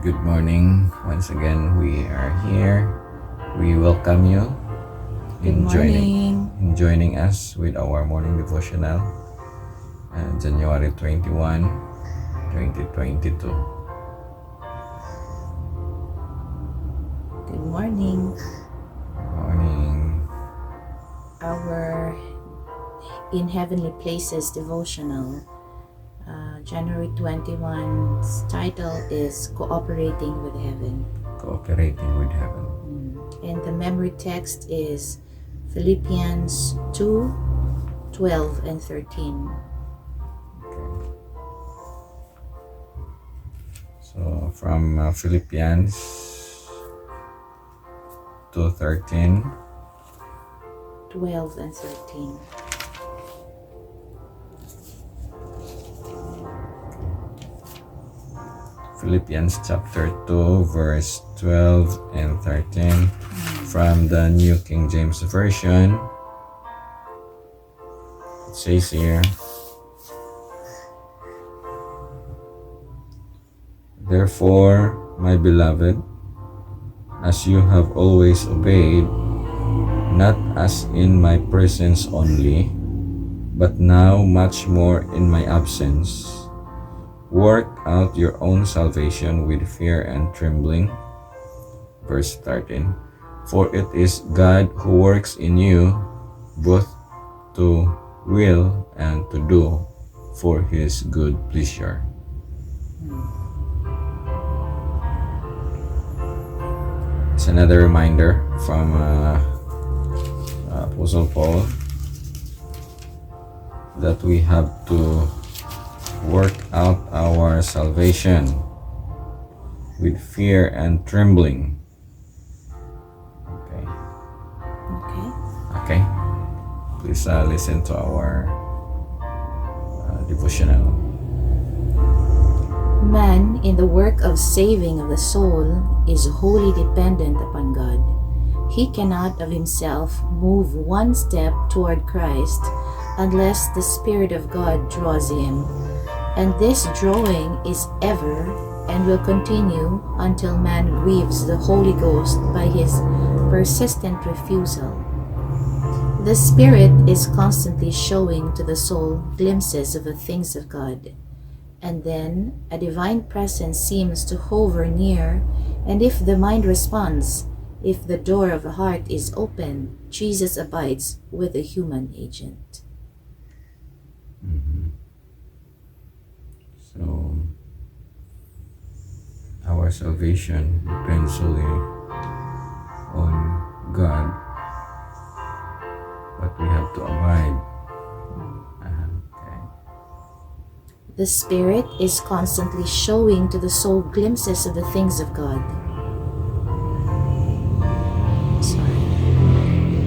Good morning. Once again, we are here. We welcome you in joining us with our morning devotional, January 21, 2022. Good morning. Morning. Our In Heavenly Places devotional, January 21's title is Cooperating with Heaven. Cooperating with heaven. And the memory text is Philippians 2:12 and 13. Okay. So from Philippians 2:13, 12 and 13. Philippians chapter 2 verse 12 and 13 from the New King James Version. It says here, "Therefore, my beloved, as you have always obeyed, not as in my presence only, but now much more in my absence, work out your own salvation with fear and trembling." Verse 13. "For it is God who works in you both to will and to do for his good pleasure." It's another reminder from Apostle Paul that we have to work out our salvation with fear and trembling. Okay. Please listen to our devotional. Man in the work of saving of the soul is wholly dependent upon God. He cannot of himself move one step toward Christ unless the Spirit of God draws him. And this drawing is ever and will continue until man grieves the Holy Ghost by his persistent refusal. The Spirit is constantly showing to the soul glimpses of the things of God. And then a divine presence seems to hover near, and if the mind responds, if the door of the heart is open, Jesus abides with the human agent. So, our salvation depends solely on God, but we have to abide. The Spirit is constantly showing to the soul glimpses of the things of God.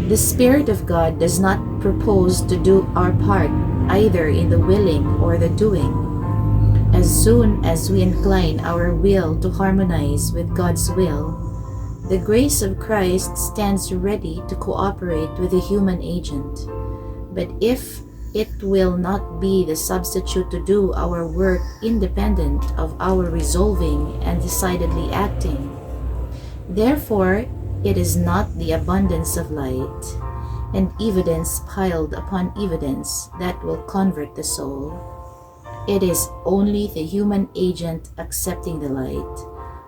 The Spirit of God does not propose to do our part either in the willing or the doing. As soon as we incline our will to harmonize with God's will, the grace of Christ stands ready to cooperate with the human agent. But if it will not be the substitute to do our work independent of our resolving and decidedly acting, therefore it is not the abundance of light and evidence piled upon evidence that will convert the soul. It is only the human agent accepting the light,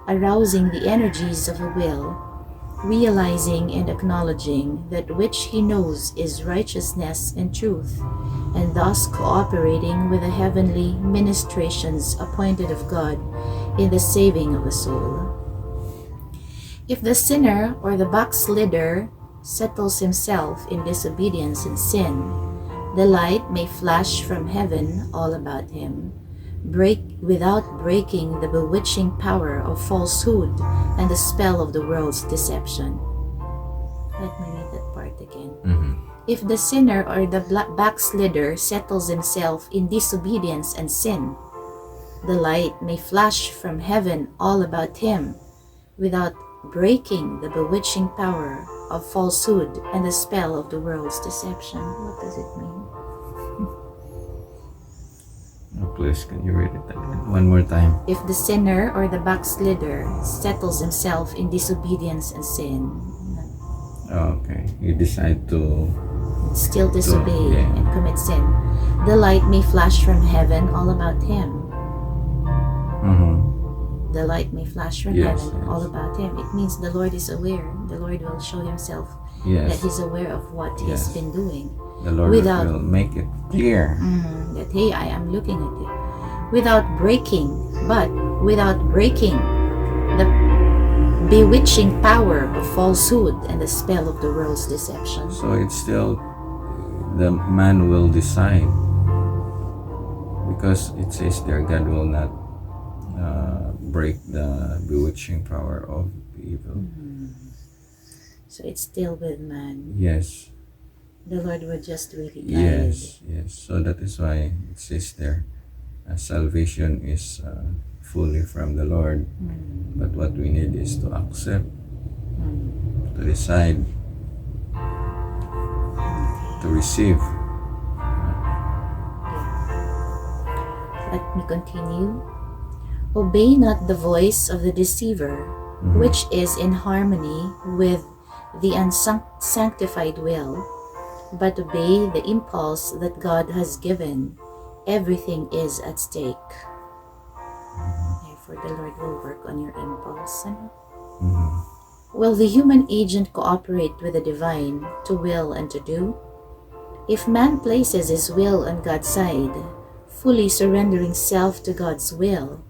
arousing the energies of the will, realizing and acknowledging that which he knows is righteousness and truth, and thus cooperating with the heavenly ministrations appointed of God in the saving of the soul. If the sinner or the backslider settles himself in disobedience and sin, the light may flash from heaven all about him, without breaking the bewitching power of falsehood and the spell of the world's deception. Let me read that part again. If the sinner or the backslider settles himself in disobedience and sin, the light may flash from heaven all about him, without breaking the bewitching power of falsehood and the spell of the world's deception. What does it mean? please, can you read it again? One more time. If the sinner or the backslider settles himself in disobedience and sin, Okay, you decide to still disobey yeah. and commit sin, the light may flash from heaven all about him. The light may flash from Yes, heaven yes. all about him. It means the Lord is aware. The Lord will show himself that Yes, he's aware of what Yes. he's been doing. the Lord without- will make it clear. That, hey, I am looking at it. Without breaking the bewitching power of falsehood and the spell of the world's deception. So it's still, the man will decide, because it says there, God will not break the bewitching power of evil. So it's still with man. Yes, The Lord will just really guide. yes. So that is why it says there, salvation is fully from the Lord. But what we need is to accept, to decide, to receive. Let me continue. Obey not the voice of the deceiver, which is in harmony with the unsanctified will, but obey the impulse that God has given. Everything is at stake. Therefore, the Lord will work on your impulse. Will the human agent cooperate with the divine to will and to do? If man places his will on God's side, fully surrendering self to God's will,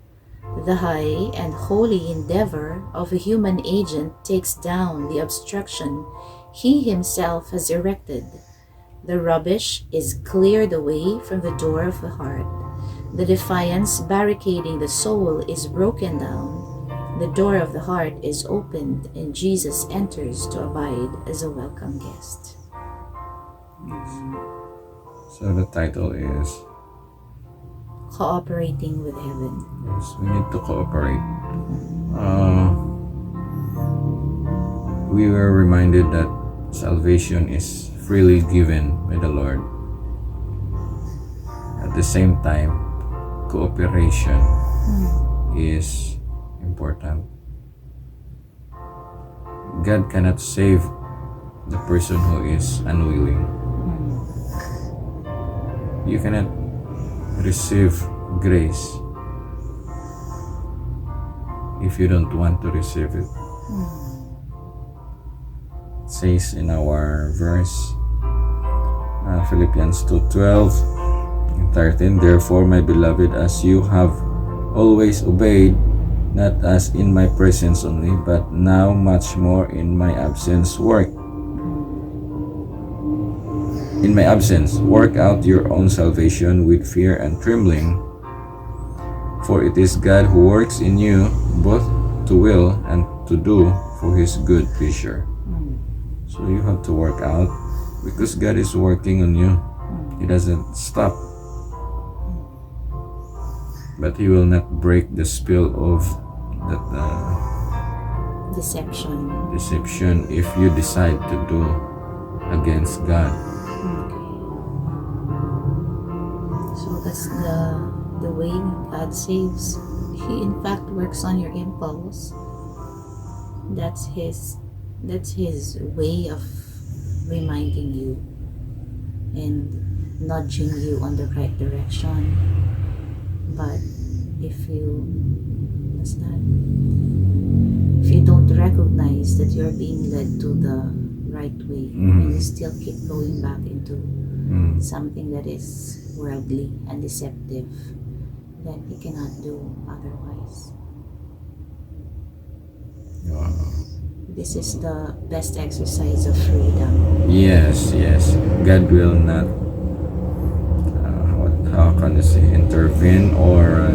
the high and holy endeavor of a human agent takes down the obstruction he himself has erected. The rubbish is cleared away from the door of the heart. The defiance barricading the soul is broken down. The door of the heart is opened, and Jesus enters to abide as a welcome guest. So the title is, Cooperating with heaven. yes, we need to cooperate. We were reminded that salvation is freely given by the Lord. At the same time, cooperation is important. God cannot save the person who is unwilling. You cannot receive grace if you don't want to receive it. It says in our verse, Philippians 2:12 and 13, therefore, my beloved, as you have always obeyed, not as in my presence only, but now much more in my absence, work out your own salvation with fear and trembling, for it is God who works in you both to will and to do for his good pleasure. So you have to work out, because God is working on you. He doesn't stop, but he will not break the spell of that deception if you decide to do against God. So that's the way God saves. He in fact works on your impulse. That's his way of reminding you and nudging you on the right direction. But if you don't recognize that you're being led to the right way, and you still keep going back into something that is worldly and deceptive, then he cannot do otherwise. Wow. This is the best exercise of freedom. Yes. God will not, how can you say, intervene or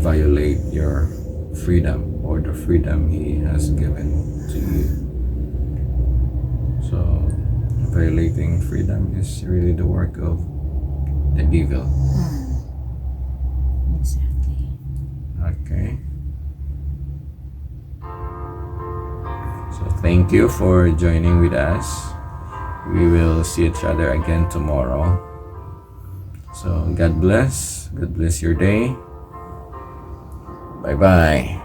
violate your freedom or the freedom he has given to you. So violating freedom is really the work of the devil. Exactly. Okay. So thank you for joining with us. We will see each other again tomorrow. So, God bless. God bless your day. Bye-bye.